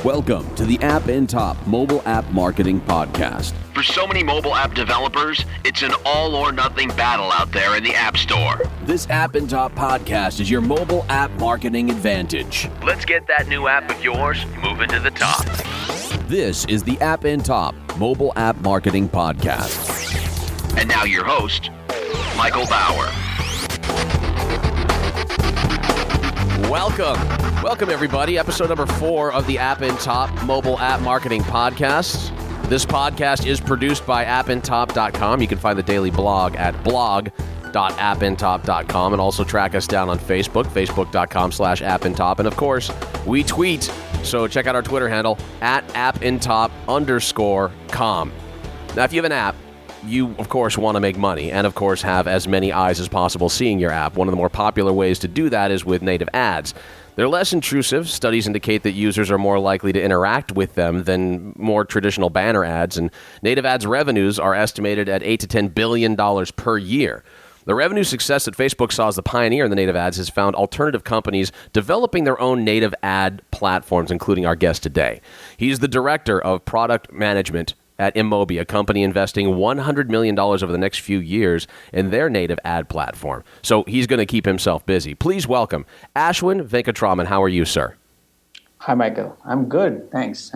Welcome to the AppInTop Mobile App Marketing Podcast. For so many mobile app developers, it's an all-or-nothing battle out there in the App Store. This AppInTop podcast is your mobile app marketing advantage. Let's get that new app of yours moving to the top. This is the AppInTop Mobile App Marketing Podcast. And now your host, Michael Bauer. Welcome everybody. Episode number 4 of the AppInTop Mobile App Marketing Podcast. This podcast is produced by AppInTop.com. You can find the daily blog at blog.appintop.com and also track us down on Facebook, facebook.com/AppInTop. And of course, we tweet. So check out our Twitter handle at AppInTop_com. Now, if you have an app, you, of course, want to make money and, of course, have as many eyes as possible seeing your app. One of the more popular ways to do that is with native ads. They're less intrusive. Studies indicate that users are more likely to interact with them than more traditional banner ads, and native ads revenues are estimated at $8 to $10 billion per year. The revenue success that Facebook saw as the pioneer in the native ads has found alternative companies developing their own native ad platforms, including our guest today. He's the director of product management at InMobi, a company investing $100 million over the next few years in their native ad platform. So he's going to keep himself busy. Please welcome Ashwin Venkatraman. How are you, sir? Hi, Michael. I'm good. Thanks.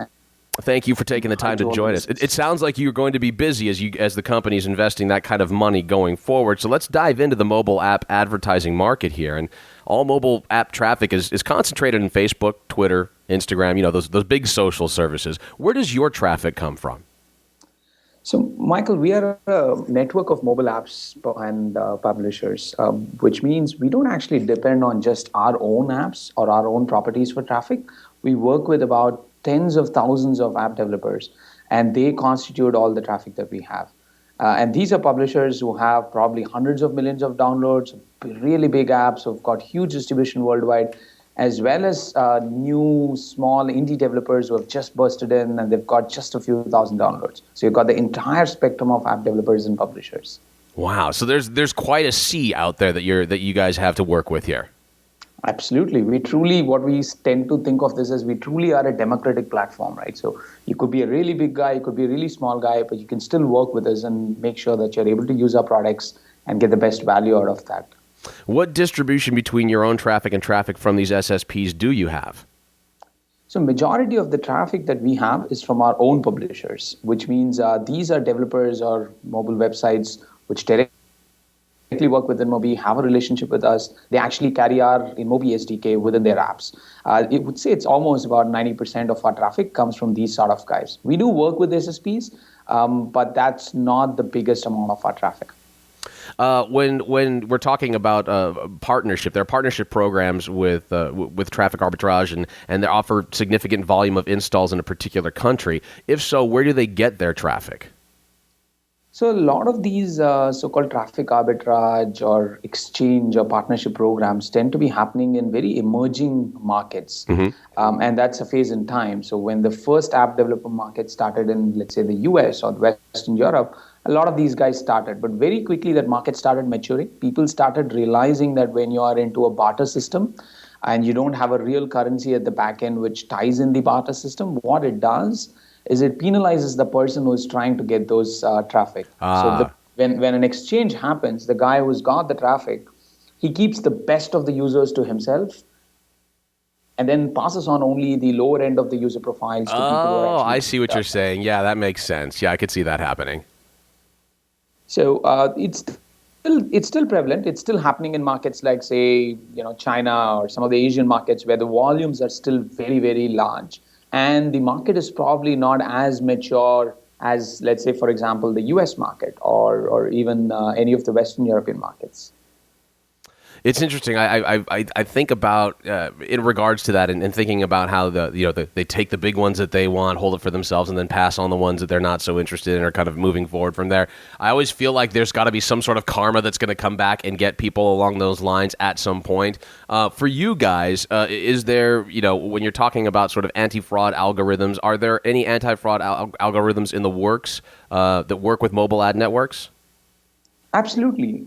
Thank you for taking the time to join us. It sounds like you're going to be busy as the company's investing that kind of money going forward. So let's dive into the mobile app advertising market here. And all mobile app traffic is concentrated in Facebook, Twitter, Instagram, those big social services. Where does your traffic come from? So, Michael, we are a network of mobile apps and publishers, which means we don't actually depend on just our own apps or our own properties for traffic. We work with about tens of thousands of app developers, and they constitute all the traffic that we have. And these are publishers who have probably hundreds of millions of downloads, really big apps who've got huge distribution worldwide, as well as new small indie developers who have just bursted in and they've got just a few thousand downloads. So you've got the entire spectrum of app developers and publishers. Wow. So there's quite a sea out there that you guys have to work with here. Absolutely. What we tend to think of this as, we truly are a democratic platform, right? So you could be a really big guy, you could be a really small guy, but you can still work with us and make sure that you're able to use our products and get the best value out of that. What distribution between your own traffic and traffic from these SSPs do you have? So majority of the traffic that we have is from our own publishers, which means these are developers or mobile websites which directly work with InMobi, have a relationship with us. They actually carry our InMobi SDK within their apps. It would say it's almost about 90% of our traffic comes from these sort of guys. We do work with SSPs, but that's not the biggest amount of our traffic. When we're talking about partnership, there are partnership programs with traffic arbitrage, and they offer significant volume of installs in a particular country. If so, where do they get their traffic? So a lot of these so-called traffic arbitrage or exchange or partnership programs tend to be happening in very emerging markets. Mm-hmm. And that's a phase in time. So when the first app developer market started in, let's say, the US or Western Europe, a lot of these guys started. But very quickly that market started maturing. People started realizing that when you are into a barter system and you don't have a real currency at the back end which ties in the barter system, what it does is it penalizes the person who is trying to get those traffic. So when an exchange happens, the guy who's got the traffic, he keeps the best of the users to himself and then passes on only the lower end of the user profiles to people who are actually... I see what you're saying. Yeah, that makes sense. Yeah, I could see that happening. So it's still prevalent. It's still happening in markets like, say, China or some of the Asian markets where the volumes are still very, very large. And the market is probably not as mature as, let's say, for example, the US market or even any of the Western European markets. It's interesting. I think about in regards to that and thinking about how they take the big ones that they want, hold it for themselves, and then pass on the ones that they're not so interested in, or kind of moving forward from there. I always feel like there's got to be some sort of karma that's going to come back and get people along those lines at some point. For you guys, is there, when you're talking about sort of anti-fraud algorithms, are there any anti-fraud algorithms in the works that work with mobile ad networks? Absolutely.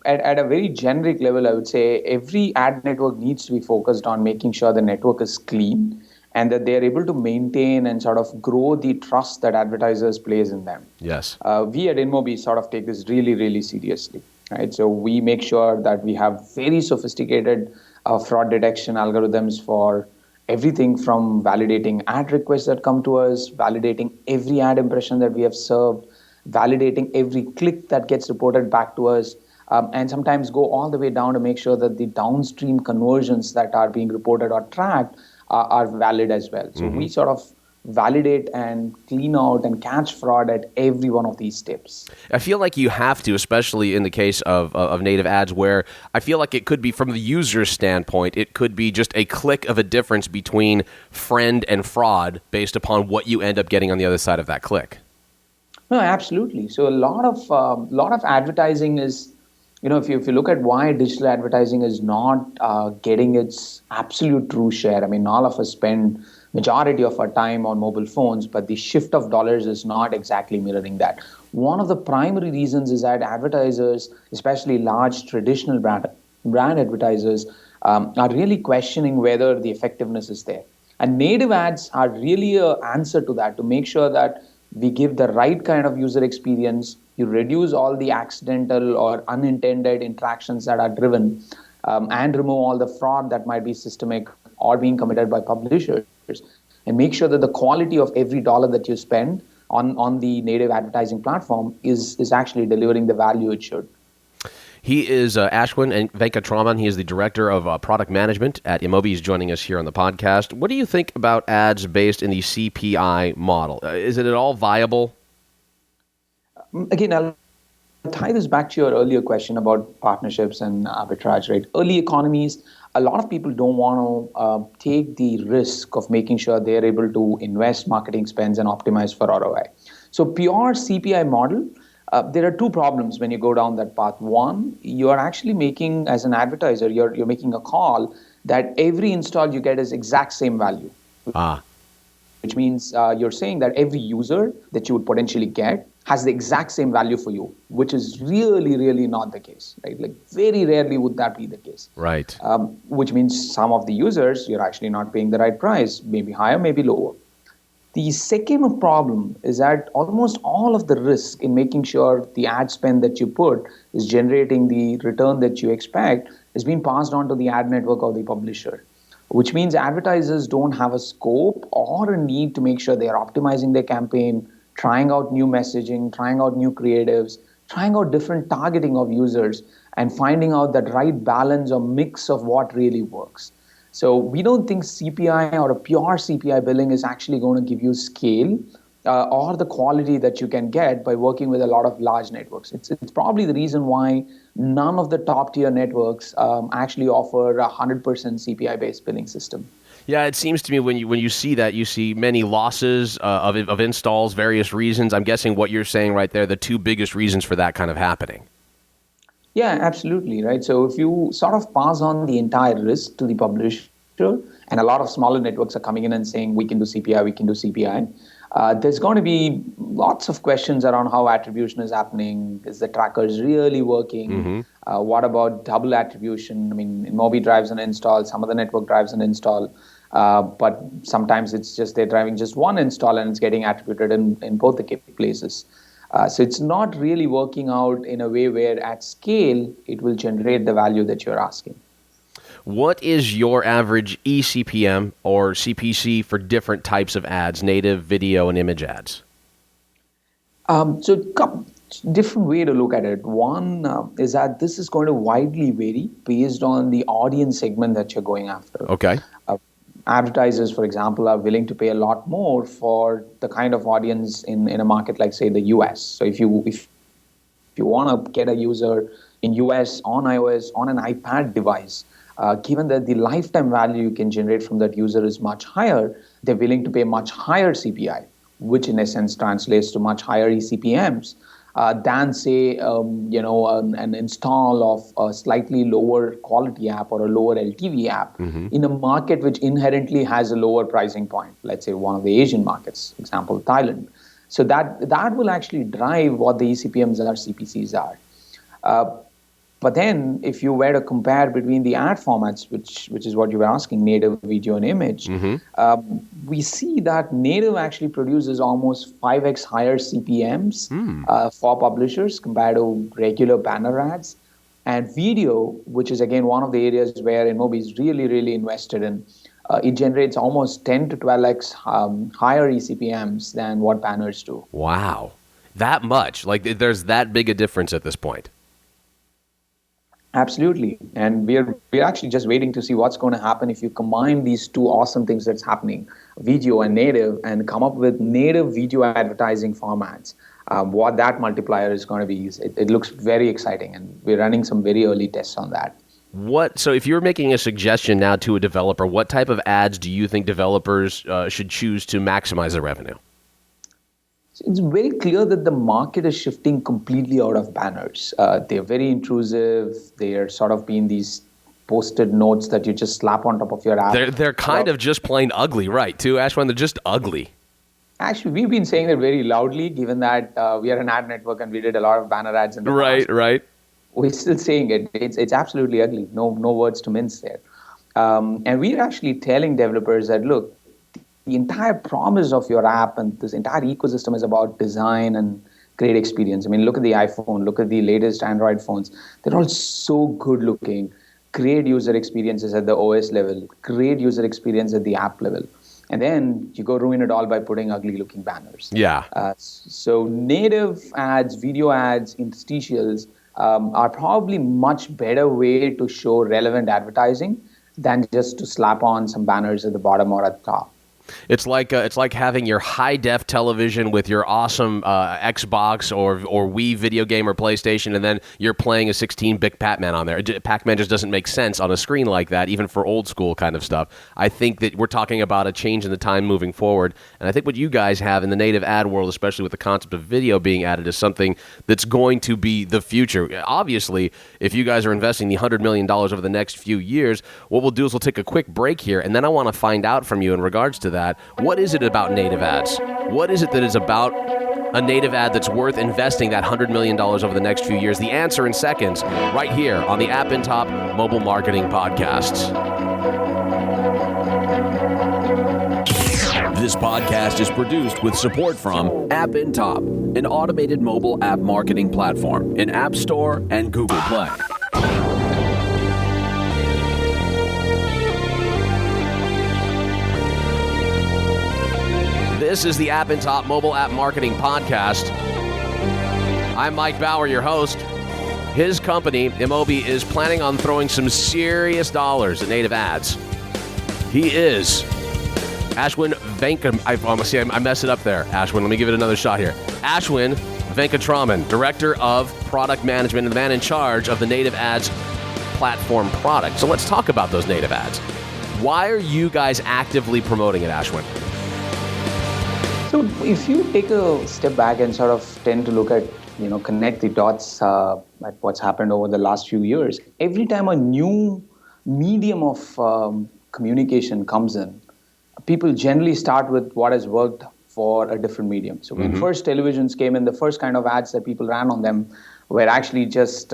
At a very generic level, I would say every ad network needs to be focused on making sure the network is clean and that they're able to maintain and sort of grow the trust that advertisers place in them. Yes. We at InMobi sort of take this really, really seriously, right? So we make sure that we have very sophisticated fraud detection algorithms for everything from validating ad requests that come to us, validating every ad impression that we have served, validating every click that gets reported back to us, and sometimes go all the way down to make sure that the downstream conversions that are being reported or tracked are valid as well. So we sort of validate and clean out and catch fraud at every one of these steps. I feel like you have to, especially in the case of native ads, where I feel like it could be, from the user's standpoint, it could be just a click of a difference between friend and fraud based upon what you end up getting on the other side of that click. No, absolutely. So a lot of advertising is, if you look at why digital advertising is not getting its absolute true share. I mean, all of us spend majority of our time on mobile phones, but the shift of dollars is not exactly mirroring that. One of the primary reasons is that advertisers, especially large traditional brand advertisers, are really questioning whether the effectiveness is there. And native ads are really an answer to that, to make sure that we give the right kind of user experience, you reduce all the accidental or unintended interactions that are driven, and remove all the fraud that might be systemic or being committed by publishers, and make sure that the quality of every dollar that you spend on the native advertising platform is actually delivering the value it should. He is Ashwin Venkatraman. He is the Director of Product Management at InMobi. He's joining us here on the podcast. What do you think about ads based in the CPI model? Is it at all viable? Again, I'll tie this back to your earlier question about partnerships and arbitrage, right? Early economies, a lot of people don't want to take the risk of making sure they're able to invest marketing spends and optimize for ROI. So pure CPI model, there are two problems when you go down that path. One, you are actually making, as an advertiser, you're making a call that every install you get is exact same value. Which means you're saying that every user that you would potentially get has the exact same value for you, which is really, really not the case, right? Like very rarely would that be the case. Right. Which means some of the users, you're actually not paying the right price, maybe higher, maybe lower. The second problem is that almost all of the risk in making sure the ad spend that you put is generating the return that you expect is being passed on to the ad network or the publisher, which means advertisers don't have a scope or a need to make sure they are optimizing their campaign, trying out new messaging, trying out new creatives, trying out different targeting of users, and finding out that right balance or mix of what really works. So we don't think CPI or a pure CPI billing is actually going to give you scale or the quality that you can get by working with a lot of large networks. It's probably the reason why none of the top tier networks actually offer a 100% CPI-based billing system. Yeah, it seems to me when you see that, you see many losses of installs, various reasons. I'm guessing what you're saying right there, the two biggest reasons for that kind of happening. Yeah, absolutely, right? So if you sort of pass on the entire risk to the publisher, and a lot of smaller networks are coming in and saying, we can do CPI, there's going to be lots of questions around how attribution is happening. Is the trackers really working? What about double attribution? I mean, InMobi drives an install, some of the network drives an install, but sometimes it's just they're driving just one install and it's getting attributed in both the places. So it's not really working out in a way where at scale, it will generate the value that you're asking. What is your average eCPM or CPC for different types of ads, native, video, and image ads? So different way to look at it. One is that this is going to widely vary based on the audience segment that you're going after. Okay. Advertisers, for example, are willing to pay a lot more for the kind of audience in a market like, say, the US. So if you want to get a user in US on iOS on an iPad device, given that the lifetime value you can generate from that user is much higher, they're willing to pay much higher CPI, which in essence translates to much higher eCPMs. Than, say, an install of a slightly lower quality app or a lower LTV app in a market which inherently has a lower pricing point. Let's say one of the Asian markets, example, Thailand. So that will actually drive what the eCPMs or CPCs are. But then, if you were to compare between the ad formats, which is what you were asking, native, video, and image, we see that native actually produces almost 5x higher CPMs for publishers compared to regular banner ads. And video, which is again one of the areas where InMobi is really, really invested in, it generates almost 10 to 12x higher eCPMs than what banners do. Wow. That much? Like, there's that big a difference at this point? Absolutely. And we're actually just waiting to see what's going to happen if you combine these two awesome things that's happening, video and native, and come up with native video advertising formats. What that multiplier is going to be, it looks very exciting, and we're running some very early tests on that. So if you're making a suggestion now to a developer, what type of ads do you think developers should choose to maximize their revenue? It's very clear that the market is shifting completely out of banners. They're very intrusive. They're sort of being these post-it notes that you just slap on top of your app. They're kind of just plain ugly, right, too, Ashwin? They're just ugly. Actually, we've been saying it very loudly, given that we are an ad network and we did a lot of banner ads in the past. Right. We're still saying it. It's absolutely ugly. No words to mince there. And we're actually telling developers that, look, the entire promise of your app and this entire ecosystem is about design and great experience. I mean, look at the iPhone, look at the latest Android phones. They're all so good looking, great user experiences at the OS level, great user experience at the app level. And then you go ruin it all by putting ugly looking banners. Yeah. So native ads, video ads, interstitials are probably much better way to show relevant advertising than just to slap on some banners at the bottom or at the top. It's like having your high-def television with your awesome Xbox or Wii video game or PlayStation, and then you're playing a 16-bit Pac-Man on there. Pac-Man just doesn't make sense on a screen like that, even for old-school kind of stuff. I think that we're talking about a change in the time moving forward, and I think what you guys have in the native ad world, especially with the concept of video being added, is something that's going to be the future. Obviously, if you guys are investing the $100 million over the next few years, what we'll do is we'll take a quick break here, and then I want to find out from you in regards to that. What is it about native ads? What is it that is about a native ad that's worth investing that $100 million over the next few years? The answer in seconds, right here on the AppInTop Mobile Marketing Podcasts. This podcast is produced with support from AppInTop, an automated mobile app marketing platform in App Store and Google Play. This is the AppInTop Mobile App Marketing Podcast. I'm Mike Bauer, your host. His company, InMobi, is planning on throwing some serious dollars at native ads. He is Ashwin Venkatraman. I messed it up there, Ashwin. Let me give it another shot here. Ashwin Venkatraman, Director of Product Management and the man in charge of the native ads platform product. So let's talk about those native ads. Why are you guys actively promoting it, Ashwin? So if you take a step back and sort of tend to look at, connect the dots at what's happened over the last few years, every time a new medium of communication comes in, people generally start with what has worked for a different medium. So when first televisions came in, the first kind of ads that people ran on them were actually just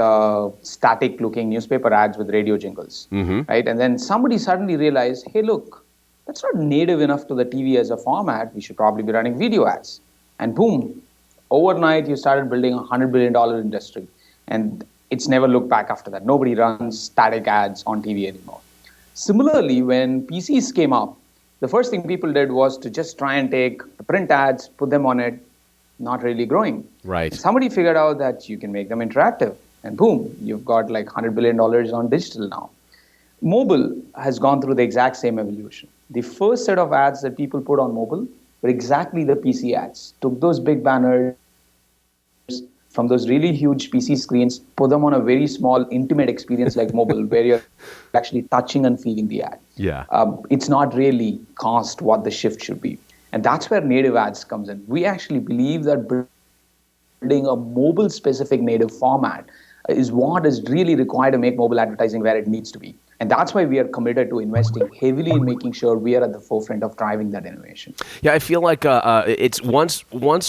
static-looking newspaper ads with radio jingles, right? And then somebody suddenly realized, hey, look, that's not native enough to the TV as a format. We should probably be running video ads. And boom, overnight you started building a $100 billion industry. And it's never looked back after that. Nobody runs static ads on TV anymore. Similarly, when PCs came up, the first thing people did was to just try and take the print ads, put them on it, not really growing. Right. Somebody figured out that you can make them interactive. And boom, you've got like $100 billion on digital now. Mobile has gone through the exact same evolution. The first set of ads that people put on mobile were exactly the PC ads. Took those big banners from those really huge PC screens, put them on a very small, intimate experience like mobile, where you're actually touching and feeling the ad. Yeah. It's not really cost what the shift should be. And that's where native ads comes in. We actually believe that building a mobile-specific native format is what is really required to make mobile advertising where it needs to be. And that's why we are committed to investing heavily in making sure we are at the forefront of driving that innovation. Yeah, I feel like it's once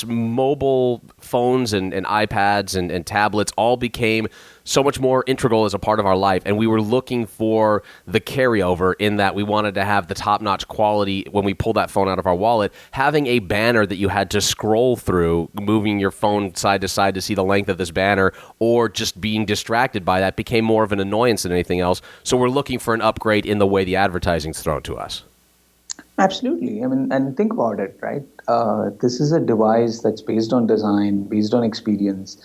mobile phones and iPads and tablets all became so much more integral as a part of our life, and we were looking for the carryover in that we wanted to have the top-notch quality when we pull that phone out of our wallet. Having a banner that you had to scroll through, moving your phone side to side to see the length of this banner, or just being distracted by that became more of an annoyance than anything else. So we're looking for an upgrade in the way the advertising's thrown to us. Absolutely. I mean, and think about it, right? This is a device that's based on design, based on experience.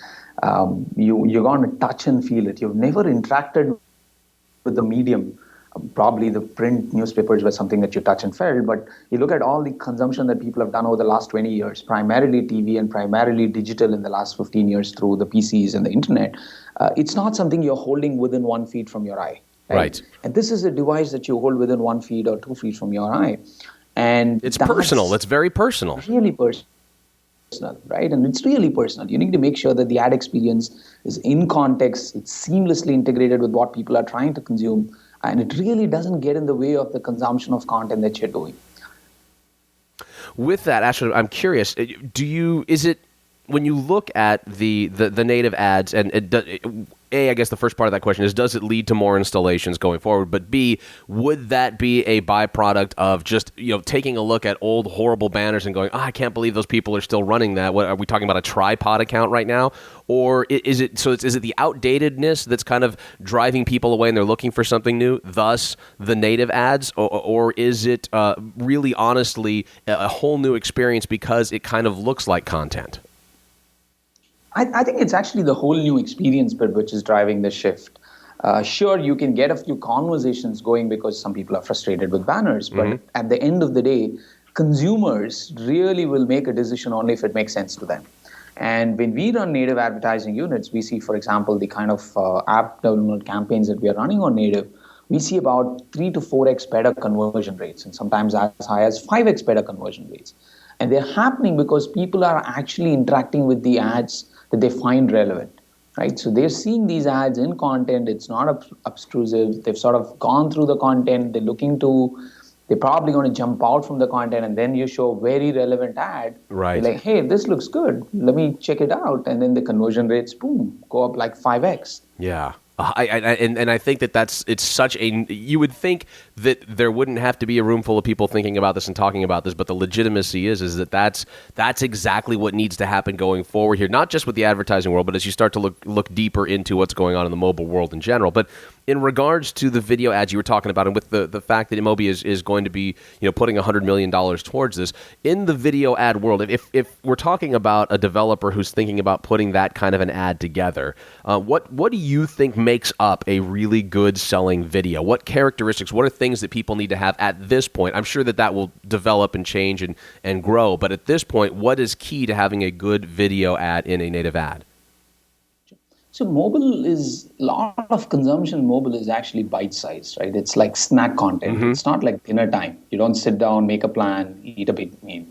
You're going to touch and feel it. You've never interacted with the medium. Probably the print newspapers were something that you touch and felt, but you look at all the consumption that people have done over the last 20 years, primarily TV and primarily digital in the last 15 years through the PCs and the internet. It's not something you're holding within 1 feet from your eye. Right. And this is a device that you hold within 1 feet or 2 feet from your eye. And it's personal. It's very personal. Really personal, right? And it's really personal. You need to make sure that the ad experience is in context, it's seamlessly integrated with what people are trying to consume, and it really doesn't get in the way of the consumption of content that you're doing. With that, Ashwin, I'm curious, is it, when you look at the native ads, and A, I guess the first part of that question is, does it lead to more installations going forward? But B, would that be a byproduct of just, taking a look at old horrible banners and going, I can't believe those people are still running that? What are we talking about, a tripod account right now? Or is it the outdatedness that's kind of driving people away and they're looking for something new, thus the native ads? Or is it really honestly a whole new experience because it kind of looks like content? I think it's actually the whole new experience bit which is driving the shift. Sure, you can get a few conversations going because some people are frustrated with banners, but at the end of the day, consumers really will make a decision only if it makes sense to them. And when we run native advertising units, we see, for example, the kind of app development campaigns that we are running on native, we see about 3 to 4x better conversion rates, and sometimes as high as 5x better conversion rates. And they're happening because people are actually interacting with the ads that they find relevant, right? So they're seeing these ads in content. It's not obtrusive. They've sort of gone through the content. They're probably going to jump out from the content, and then you show a very relevant ad. Right. They're like, hey, this looks good. Let me check it out. And then the conversion rates, boom, go up like 5x. Yeah. I think it's such a, you would think that there wouldn't have to be a room full of people thinking about this and talking about this, but the legitimacy is that that's exactly what needs to happen going forward here, not just with the advertising world, but as you start to look deeper into what's going on in the mobile world in general. But in regards to the video ads you were talking about, and with the fact that InMobi is going to be putting $100 million towards this, in the video ad world, if we're talking about a developer who's thinking about putting that kind of an ad together, what do you think makes up a really good selling video? What characteristics, what are things that people need to have at this point? I'm sure that will develop and change and grow, but at this point, what is key to having a good video ad in a native ad? So a lot of consumption mobile is actually bite-sized, right? It's like snack content. It's not like dinner time. You don't sit down, make a plan, eat a big meal.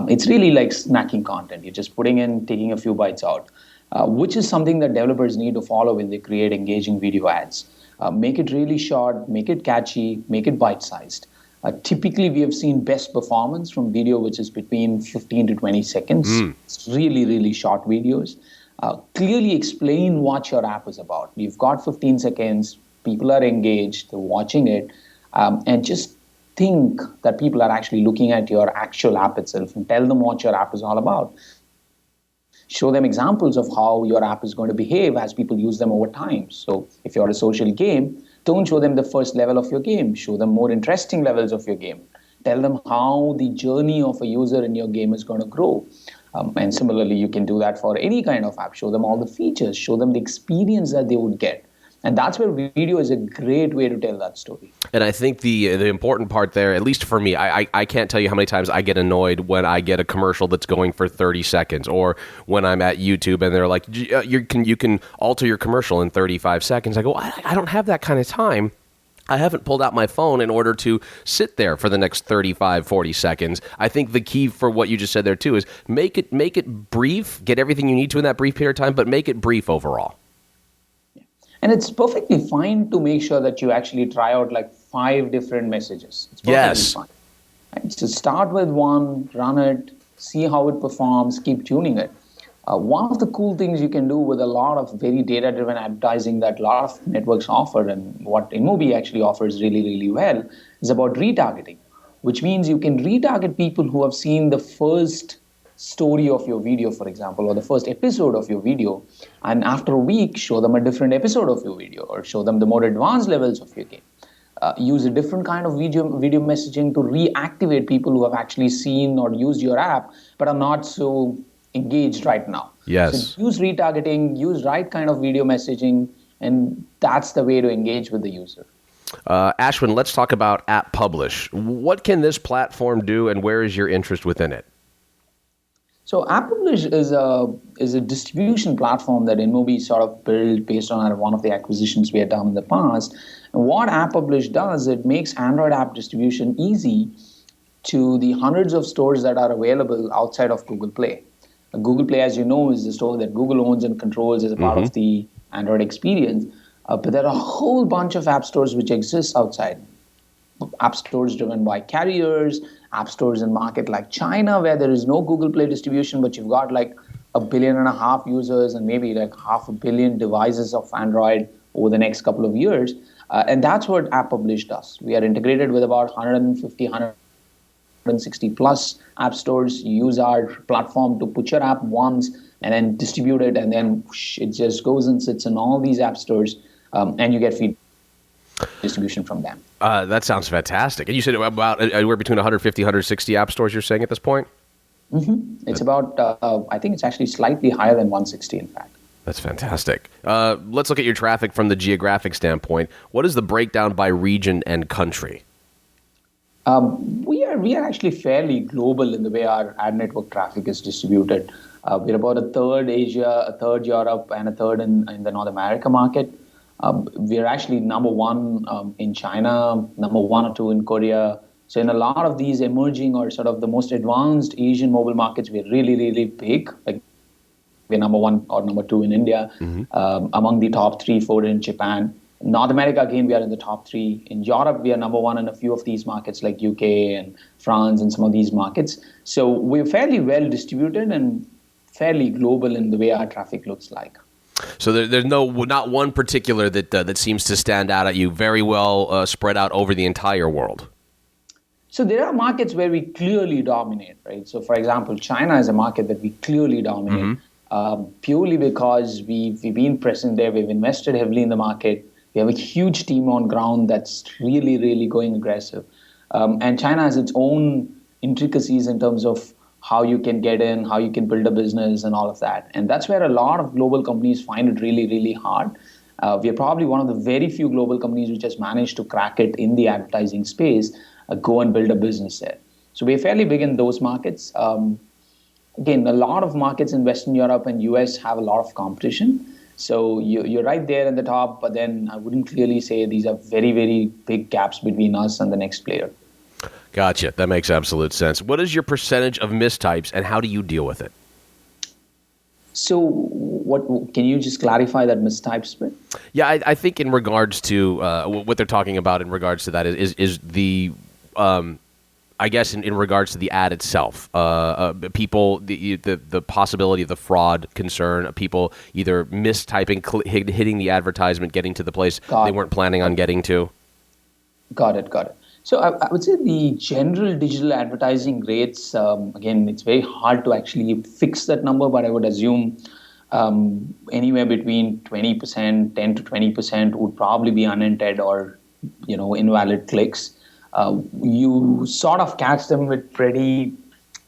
It's really like snacking content. You're just taking a few bites out, which is something that developers need to follow when they create engaging video ads. Make it really short, make it catchy, make it bite-sized. Typically, we have seen best performance from video, which is between 15 to 20 seconds. It's really, really short videos. Clearly explain what your app is about. You've got 15 seconds, people are engaged, they're watching it, and just think that people are actually looking at your actual app itself and tell them what your app is all about. Show them examples of how your app is going to behave as people use them over time. So if you're a social game, don't show them the first level of your game. Show them more interesting levels of your game. Tell them how the journey of a user in your game is going to grow. And similarly, you can do that for any kind of app. Show them all the features. Show them the experience that they would get. And that's where video is a great way to tell that story. And I think the important part there, at least for me, I can't tell you how many times I get annoyed when I get a commercial that's going for 30 seconds, or when I'm at YouTube and they're like, you can alter your commercial in 35 seconds. I go, I don't have that kind of time. I haven't pulled out my phone in order to sit there for the next 35, 40 seconds. I think the key for what you just said there, too, is make it brief, get everything you need to in that brief period of time, but make it brief overall. And it's perfectly fine to make sure that you actually try out like 5 different messages. It's perfectly fine. Right? So start with one, run it, see how it performs, keep tuning it. One of the cool things you can do with a lot of very data-driven advertising that a lot of networks offer, and what InMobi actually offers really, really well, is about retargeting, which means you can retarget people who have seen the first story of your video, for example, or the first episode of your video, and after a week, show them a different episode of your video, or show them the more advanced levels of your game. Use a different kind of video messaging to reactivate people who have actually seen or used your app but are not so engaged right now. Yes. So use retargeting, use right kind of video messaging, and that's the way to engage with the user. Ashwin, let's talk about App Publish. What can this platform do, and where is your interest within it? So AppInTop is a distribution platform that InMobi sort of built based on one of the acquisitions we had done in the past. And what AppInTop does, it makes Android app distribution easy to the hundreds of stores that are available outside of Google Play. Google Play, as you know, is the store that Google owns and controls as a part of the Android experience. But there are a whole bunch of app stores which exist outside. App stores driven by carriers, app stores in market like China, where there is no Google Play distribution, but you've got like 1.5 billion users and maybe like 500 million devices of Android over the next couple of years. And that's what App Publish does. We are integrated with about 150, 160 plus app stores. You use our platform to put your app once and then distribute it, and then it just goes and sits in all these app stores, and you get feed distribution from them. That sounds fantastic. And you said about anywhere between 150, 160 app stores, you're saying, at this point? It's about, I think it's actually slightly higher than 160, in fact. That's fantastic. Let's look at your traffic from the geographic standpoint. What is the breakdown by region and country? We are actually fairly global in the way our ad network traffic is distributed. We're about a third Asia, a third Europe, and a third in the North America market. We're actually number one in China, number 1 or 2 in Korea. So in a lot of these emerging or sort of the most advanced Asian mobile markets, we're really, really big. Like we're number 1 or number 2 in India, among the top 3, 4 in Japan. North America, again, we are in the top 3. In Europe, we are number 1 in a few of these markets like UK and France and some of these markets. So we're fairly well distributed and fairly global in the way our traffic looks like. So there's not one particular that seems to stand out at you, very well spread out over the entire world. So there are markets where we clearly dominate, right? So for example, China is a market that we clearly dominate, purely because we've been present there, we've invested heavily in the market, we have a huge team on ground that's really, really going aggressive. And China has its own intricacies in terms of how you can get in, how you can build a business and all of that. And that's where a lot of global companies find it really, really hard. We are probably one of the very few global companies which has managed to crack it in the advertising space, go and build a business there. So we're fairly big in those markets. Again, a lot of markets in Western Europe and US have a lot of competition. So you're right there in the top, but then I wouldn't clearly say these are very, very big gaps between us and the next player. Gotcha. That makes absolute sense. What is your percentage of mistypes, and how do you deal with it? So what can you just clarify that mistypes bit? Yeah, I think in regards to what they're talking about in regards to that is the I guess in regards to the ad itself, people, the possibility of the fraud concern, people either mistyping, hitting the advertisement, getting to the place they weren't planning on getting to. Got it. So I would say the general digital advertising rates, again, it's very hard to actually fix that number, but I would assume anywhere between 20%, 10 to 20% would probably be unintended or, invalid clicks. You sort of catch them with pretty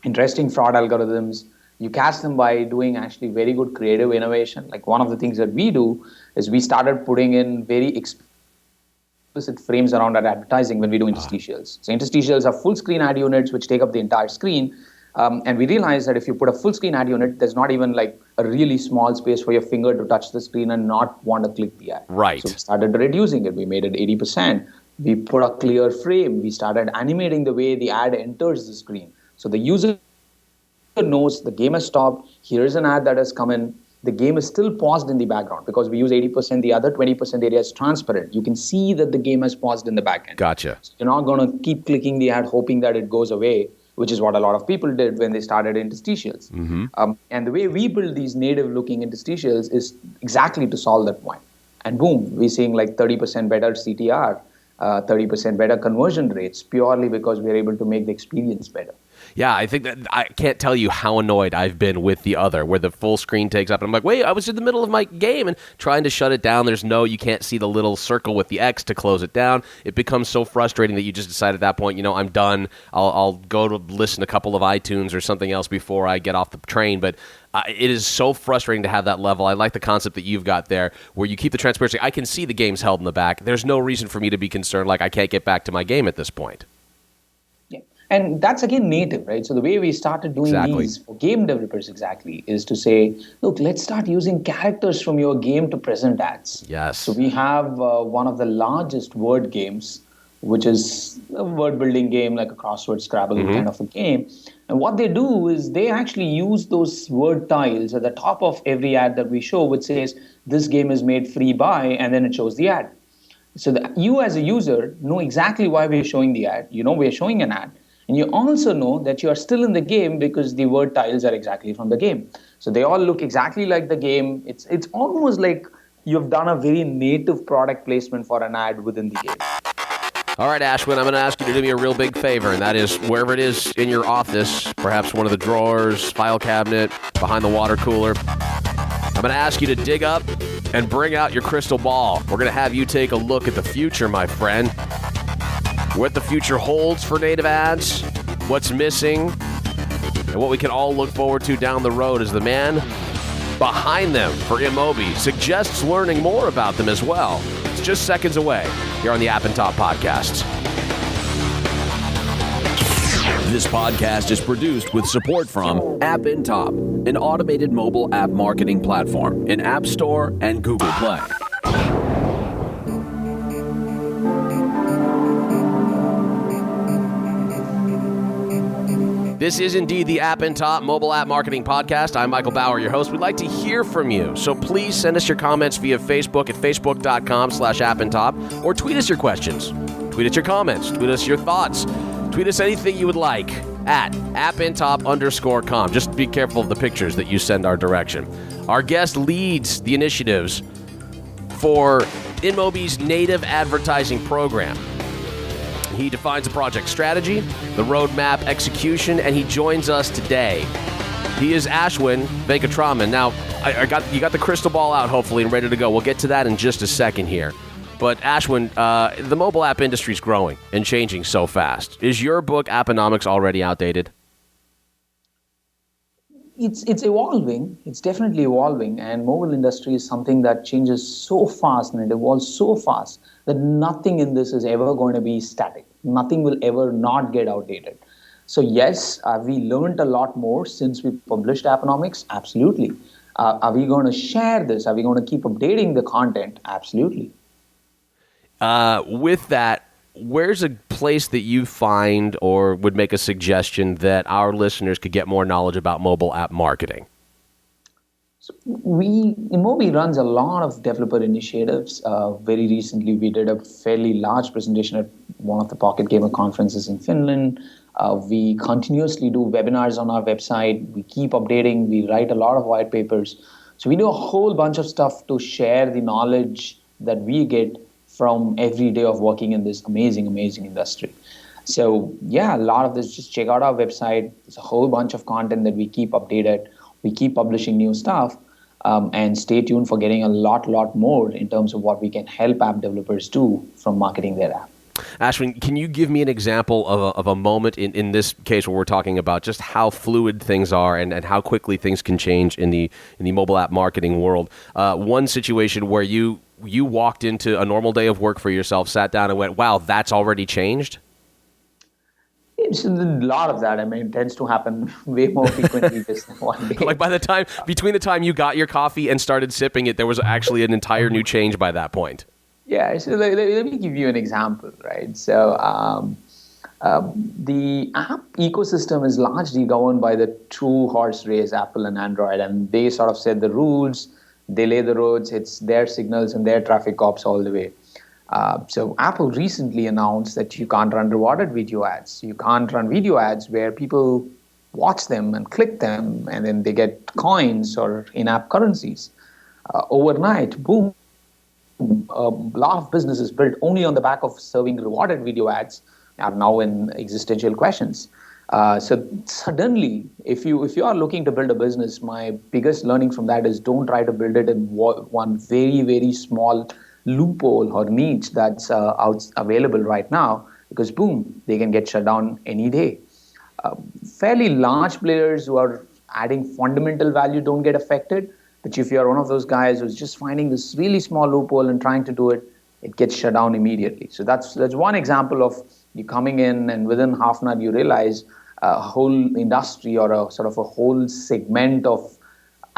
interesting fraud algorithms. You catch them by doing actually very good creative innovation. Like one of the things that we do is we started putting in very explicit frames around our advertising when we do interstitials. So interstitials are full screen ad units which take up the entire screen. And we realized that if you put a full screen ad unit, there's not even like a really small space for your finger to touch the screen and not want to click the ad. Right. So we started reducing it. We made it 80%. We put a clear frame. We started animating the way the ad enters the screen. So the user knows the game has stopped. Here's an ad that has come in. The game is still paused in the background because we use 80%. The other 20% area is transparent. You can see that the game has paused in the back end. Gotcha. So you're not going to keep clicking the ad hoping that it goes away. which is what a lot of people did when they started interstitials. And the way we build these native-looking interstitials is exactly to solve that point. And boom, we're seeing like 30% better CTR, 30% better conversion rates, purely because we're able to make the experience better. Yeah, I think that I can't tell you how annoyed I've been with the other, where the full screen takes up, and I'm like, wait, I was in the middle of my game, and trying to shut it down, you can't see the little circle with the X to close it down. It becomes so frustrating that you just decide at that point, I'm done. I'll go to listen to a couple of iTunes or something else before I get off the train, but it is so frustrating to have that level. I like the concept that you've got there, where you keep the transparency. I can see the game's held in the back. There's no reason for me to be concerned, like I can't get back to my game at this point. And that's again native, right? So the way we started doing these for game developers is to say, look, let's start using characters from your game to present ads. Yes. So we have one of the largest word games, which is a word building game, like a crossword Scrabble kind of a game. And what they do is they actually use those word tiles at the top of every ad that we show, which says, this game is made free by, and then it shows the ad. So that you as a user know exactly why we're showing the ad. We're showing an ad. And you also know that you are still in the game because the word tiles are exactly from the game. So they all look exactly like the game. It's almost like you've done a very native product placement for an ad within the game. All right, Ashwin, I'm going to ask you to do me a real big favor, and that is wherever it is in your office, perhaps one of the drawers, file cabinet, behind the water cooler, I'm going to ask you to dig up and bring out your crystal ball. We're going to have you take a look at the future, my friend. What the future holds for native ads, what's missing, and what we can all look forward to down the road as the man behind them for InMobi suggests learning more about them as well. It's just seconds away here on the AppInTop podcast. This podcast is produced with support from AppInTop, an automated mobile app marketing platform in App Store and Google Play. This is indeed the AppInTop mobile app marketing podcast. I'm Michael Bauer, your host. We'd like to hear from you, so please send us your comments via Facebook at facebook.com/AppInTop, or tweet us your questions. Tweet us your comments. Tweet us your thoughts. Tweet us anything you would like at AppInTop_com. Just be careful of the pictures that you send our direction. Our guest leads the initiatives for InMobi's native advertising program. He defines the project strategy, the roadmap execution, and he joins us today. He is Ashwin Venkatraman. Now, you got the crystal ball out, hopefully, and ready to go. We'll get to that in just a second here. But Ashwin, the mobile app industry is growing and changing so fast. Is your book, Apponomics, already outdated? It's evolving. It's definitely evolving. And mobile industry is something that changes so fast and it evolves so fast that nothing in this is ever going to be static. Nothing will ever not get outdated. So yes, we learned a lot more since we published Apponomics? Absolutely. Are we going to share this? Are we going to keep updating the content? Absolutely. With that, where's a place that you find or would make a suggestion that our listeners could get more knowledge about mobile app marketing? So InMobi runs a lot of developer initiatives. Very recently, we did a fairly large presentation at one of the Pocket Gamer conferences in Finland. We continuously do webinars on our website. We keep updating. We write a lot of white papers. So we do a whole bunch of stuff to share the knowledge that we get from every day of working in this amazing, amazing industry. So yeah, a lot of this, just check out our website. There's a whole bunch of content that we keep updated. We keep publishing new stuff, and stay tuned for getting a lot more in terms of what we can help app developers do from marketing their app. Ashwin, can you give me an example of a moment in this case where we're talking about just how fluid things are and how quickly things can change in the mobile app marketing world? One situation where you walked into a normal day of work for yourself, sat down and went, wow, that's already changed? It's a lot of that. I mean, it tends to happen way more frequently just one day. Like between the time you got your coffee and started sipping it, there was actually an entire new change by that point. Yeah, so let me give you an example, right? So the app ecosystem is largely governed by the two horse race, Apple and Android, and they sort of set the rules, they lay the roads, it's their signals and their traffic cops all the way. So Apple recently announced that you can't run rewarded video ads. You can't run video ads where people watch them and click them and then they get coins or in-app currencies. Overnight, boom, a lot of businesses built only on the back of serving rewarded video ads are now in existential questions. So suddenly, if you are looking to build a business, my biggest learning from that is don't try to build it in one very, very small loophole or niche that's available right now, because boom, they can get shut down any day. Fairly large players who are adding fundamental value don't get affected. But if you're one of those guys who's just finding this really small loophole and trying to do it, it gets shut down immediately. So that's one example of you coming in and within half an hour you realize a whole industry or a sort of a whole segment of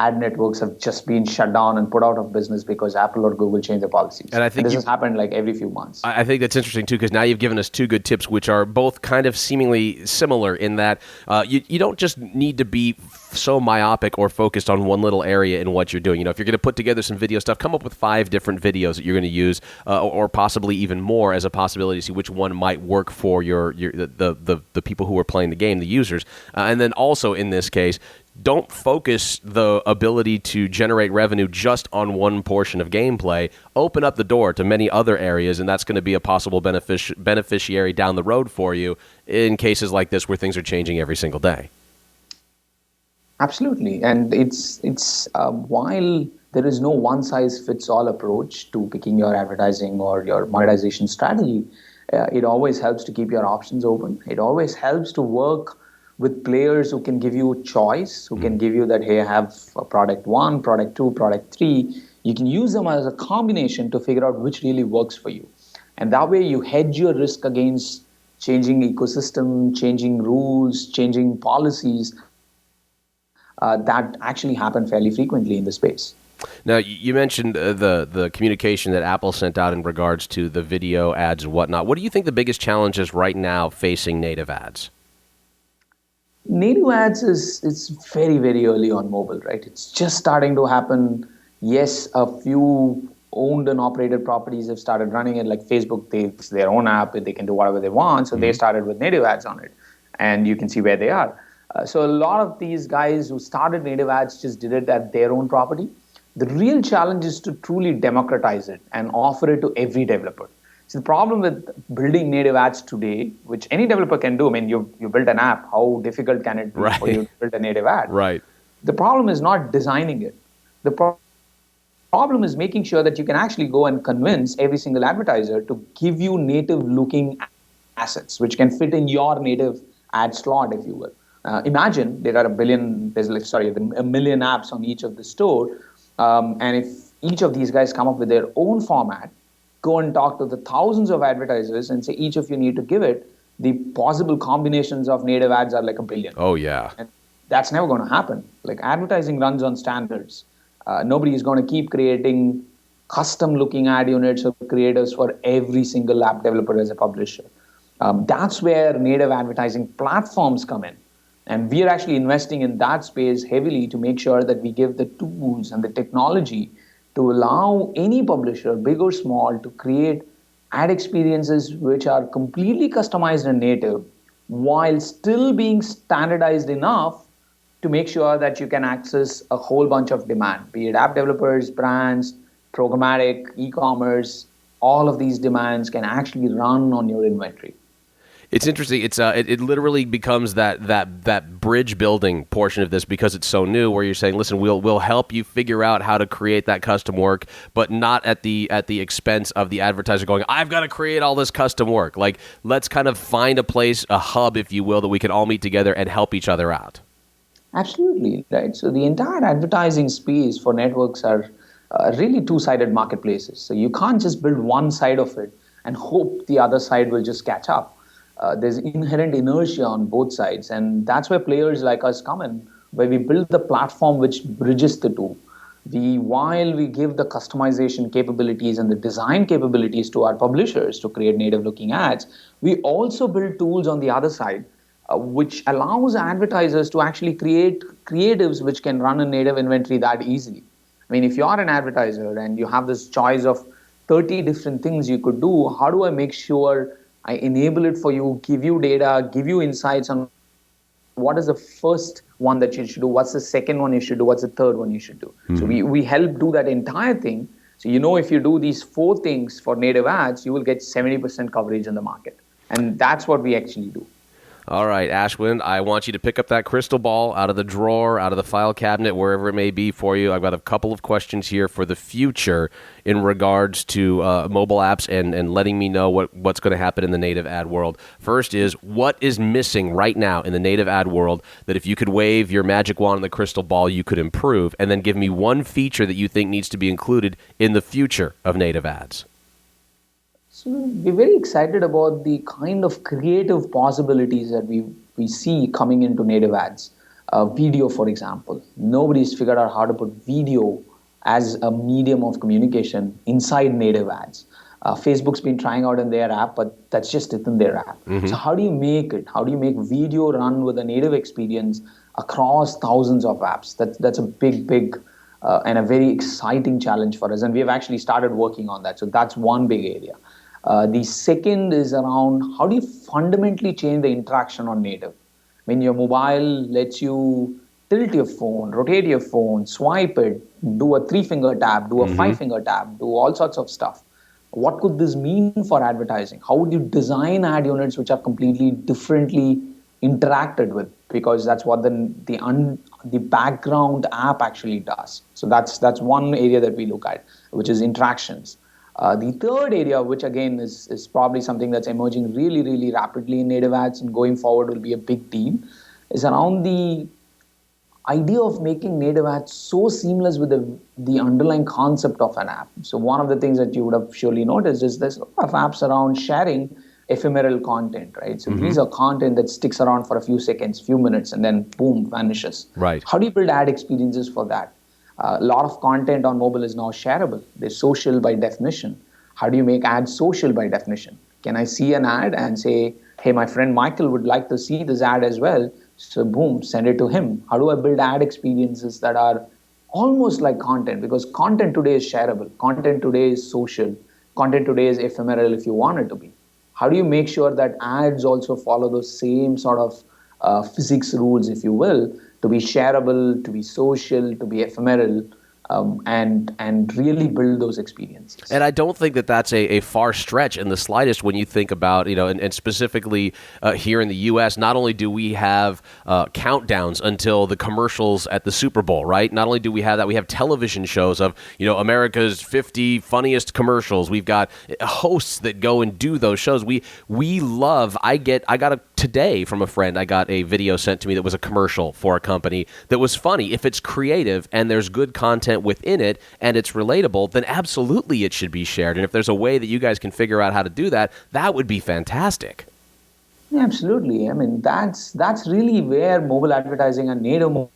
ad networks have just been shut down and put out of business because Apple or Google changed their policies. And I think this has happened like every few months. I think that's interesting too, because now you've given us two good tips, which are both kind of seemingly similar in that you don't just need to be so myopic or focused on one little area in what you're doing. You know, if you're going to put together some video stuff, come up with 5 different videos that you're going to use, or possibly even more as a possibility to see which one might work for the people who are playing the game, the users. And then also in this case, don't focus the ability to generate revenue just on one portion of gameplay. Open up the door to many other areas, and that's going to be a possible beneficiary down the road for you in cases like this where things are changing every single day. Absolutely. And it's while there is no one-size-fits-all approach to picking your advertising or your monetization strategy, it always helps to keep your options open. It always helps to work with players who can give you choice, who can give you that, hey, I have a product 1, product 2, product 3. You can use them as a combination to figure out which really works for you. And that way you hedge your risk against changing ecosystem, changing rules, changing policies that actually happen fairly frequently in the space. Now, you mentioned the communication that Apple sent out in regards to the video ads and whatnot. What do you think the biggest challenge is right now facing native ads? Native ads is very, very early on mobile, right? It's just starting to happen. Yes, a few owned and operated properties have started running it, like Facebook, it's their own app, they can do whatever they want. So they started with native ads on it, and you can see where they are. So a lot of these guys who started native ads just did it at their own property. The real challenge is to truly democratize it and offer it to every developer. So the problem with building native ads today, which any developer can do, I mean, you built an app, how difficult can it be for you to build a native ad? Right. The problem is not designing it. The problem is making sure that you can actually go and convince every single advertiser to give you native-looking assets, which can fit in your native ad slot, if you will. Imagine there are a million apps on each of the store, and if each of these guys come up with their own format, go and talk to the thousands of advertisers and say each of you need to give it, the possible combinations of native ads are like a billion. Oh, yeah. And that's never going to happen. Like, advertising runs on standards. Nobody is going to keep creating custom-looking ad units or creators for every single app developer as a publisher. That's where native advertising platforms come in. And we are actually investing in that space heavily to make sure that we give the tools and the technology to allow any publisher, big or small, to create ad experiences which are completely customized and native while still being standardized enough to make sure that you can access a whole bunch of demand, be it app developers, brands, programmatic, e-commerce. All of these demands can actually run on your inventory. It's interesting. It literally becomes that bridge building portion of this because it's so new. Where you're saying, listen, we'll help you figure out how to create that custom work, but not at the expense of the advertiser going, I've got to create all this custom work. Like, let's kind of find a place, a hub, if you will, that we can all meet together and help each other out. Absolutely, right. So the entire advertising space for networks are really two-sided marketplaces. So you can't just build one side of it and hope the other side will just catch up. There's inherent inertia on both sides, and that's where players like us come in, where we build the platform which bridges the two. While we give the customization capabilities and the design capabilities to our publishers to create native-looking ads, we also build tools on the other side, which allows advertisers to actually create creatives which can run a native inventory that easily. I mean, if you are an advertiser and you have this choice of 30 different things you could do. How do I make sure I enable it for you, give you data, give you insights on what is the first one that you should do, what's the second one you should do, what's the third one you should do. So we help do that entire thing. So if you do these 4 things for native ads, you will get 70% coverage in the market. And that's what we actually do. All right, Ashwin, I want you to pick up that crystal ball out of the drawer, out of the file cabinet, wherever it may be for you. I've got a couple of questions here for the future in regards to mobile apps and letting me know what's going to happen in the native ad world. First is, what is missing right now in the native ad world that if you could wave your magic wand on the crystal ball, you could improve? And then give me one feature that you think needs to be included in the future of native ads. So we're very excited about the kind of creative possibilities that we see coming into native ads. Video, for example. Nobody's figured out how to put video as a medium of communication inside native ads. Facebook's been trying out in their app, but that's just within their app. So how do you make it? How do you make video run with a native experience across thousands of apps? That's a big and a very exciting challenge for us. And we have actually started working on that. So that's one big area. The second is around how do you fundamentally change the interaction on native? When your mobile lets you tilt your phone, rotate your phone, swipe it, do a 3-finger tap, do a 5-finger tap, do all sorts of stuff. What could this mean for advertising? How would you design ad units which are completely differently interacted with? Because that's what the background app actually does. So that's one area that we look at, which is interactions. The third area, which again is probably something that's emerging really, really rapidly in native ads and going forward will be a big deal, is around the idea of making native ads so seamless with the underlying concept of an app. So one of the things that you would have surely noticed is there's a lot of apps around sharing ephemeral content, right? So these are content that sticks around for a few seconds, few minutes, and then boom, vanishes. Right. How do you build ad experiences for that? A lot of content on mobile is now shareable. They're social by definition. How do you make ads social by definition? Can I see an ad and say, hey, my friend Michael would like to see this ad as well? So boom, send it to him. How do I build ad experiences that are almost like content? Because content today is shareable. Content today is social. Content today is ephemeral if you want it to be. How do you make sure that ads also follow those same sort of physics rules, if you will, to be shareable, to be social, to be ephemeral, and really build those experiences. And I don't think that that's a far stretch in the slightest when you think about, and specifically here in the U.S., not only do we have countdowns until the commercials at the Super Bowl, right? Not only do we have that, we have television shows of, America's 50 funniest commercials. We've got hosts that go and do those shows. We love, today from a friend, I got a video sent to me that was a commercial for a company that was funny. If it's creative and there's good content within it and it's relatable, then absolutely it should be shared. And if there's a way that you guys can figure out how to do that, that would be fantastic. Yeah, absolutely. I mean, that's really where mobile advertising and native mobile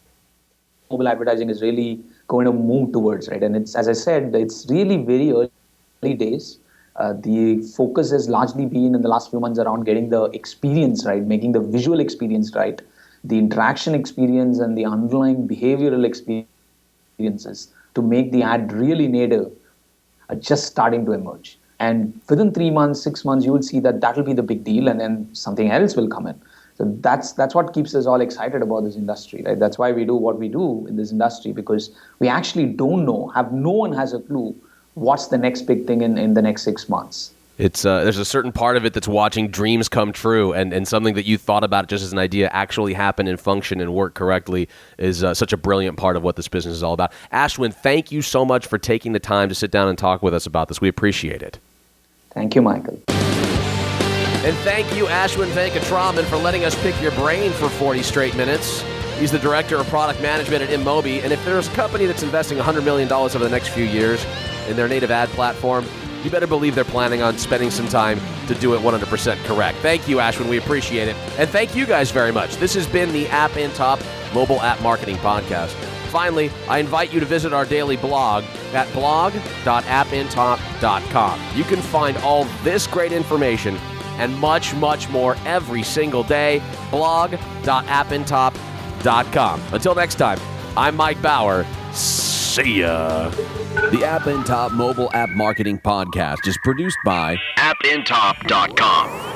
advertising is really going to move towards, right? And it's, as I said, it's really very early days. The focus has largely been in the last few months around getting the experience right, making the visual experience right, the interaction experience and the underlying behavioral experiences to make the ad really native are just starting to emerge. And within 3 months, 6 months, you will see that will be the big deal, and then something else will come in. So that's what keeps us all excited about this industry, right? That's why we do what we do in this industry, because we actually don't know, no one has a clue what's the next big thing in the next 6 months. It's there's a certain part of it that's watching dreams come true, and something that you thought about just as an idea actually happen and function and work correctly is such a brilliant part of what this business is all about. Ashwin, thank you so much for taking the time to sit down and talk with us about this. We appreciate it. Thank you, Michael. And thank you, Ashwin Venkatraman, for letting us pick your brain for 40 straight minutes. He's the Director of Product Management at InMobi, and if there's a company that's investing $100 million over the next few years in their native ad platform, you better believe they're planning on spending some time to do it 100% correct. Thank you, Ashwin. We appreciate it. And thank you guys very much. This has been the AppInTop Mobile App Marketing Podcast. Finally, I invite you to visit our daily blog at blog.appintop.com. You can find all this great information and much, much more every single day. Blog.appintop.com. Until next time, I'm Mike Bauer. See ya. The AppInTop Mobile App Marketing Podcast is produced by AppInTop.com.